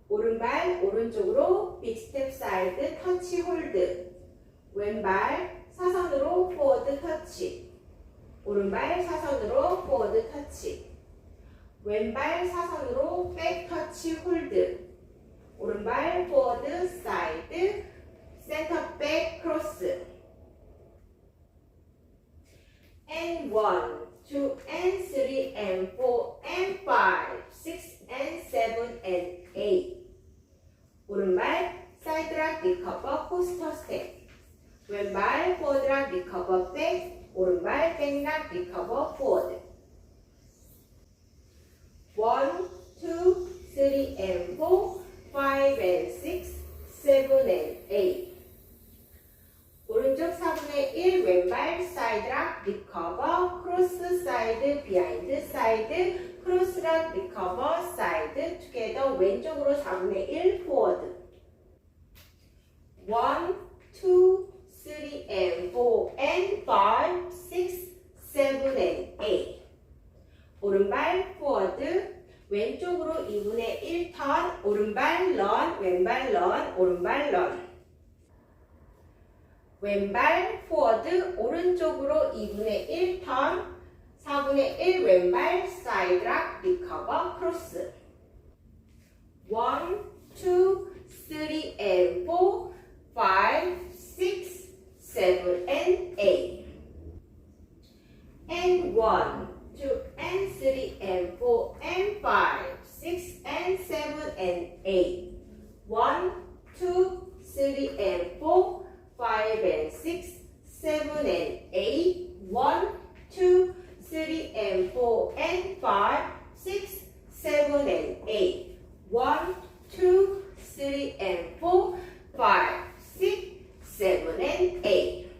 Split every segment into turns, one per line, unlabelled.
오른발 오른쪽으로 빅 스텝 사이드 터치 홀드. 왼발 사선으로 포워드 터치. 오른발 사선으로 포워드 터치. 왼발 사선으로 백 터치 홀드. 오른발 포워드 사이드 센터 백 크로스. And 1, 2, and 3, and 4, and 5, 6, and 7, and 8. 오른발 사이드락 리커버 코스터 스텝. 왼발 포워드락 리커버 백. 오른발 백락 리커버 포워드. 1, 2, 3, and 4, 5, and 6, 7, and 8. 오른쪽 4분의 1 왼발 사이드락 리커버 크로스 사이드 비하인드 사이드 크로스락 리커버 사이드 투게더 왼쪽으로 4분의 1 포워드. 1, 2, 3 and 4 and 5, 6, 7 and 8. 오른발 포워드 왼쪽으로 2분의 1 턴 오른발 런 왼발 런 오른발 런. 왼발 포워드 오른쪽으로 2분의 1 턴 4분의 1 왼발 사이드락 리커버 크로스. 1, 2, 3 and 4, 5, 6, 7 and 8. And 1, 2 and 3 and 4 and 5, 6 and 7 and 8. 1, 2, 3 and 4, 5 and 6, 7 and 8. 1, 2, 3 and 4 and 5, 6, 7 and 8. 1, 2, 3 and 4, 5, 6, 7 and 8.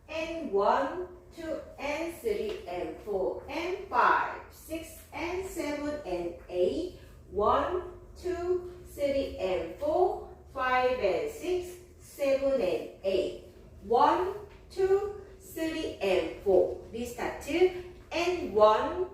And 1, 2 and 3 and 4 and 5, 6 and 7 and 8. 1, 2, 3 and 4, 5 and 6, 7 and 8. 1, 2, 3 and 4. 리스타트. And 1,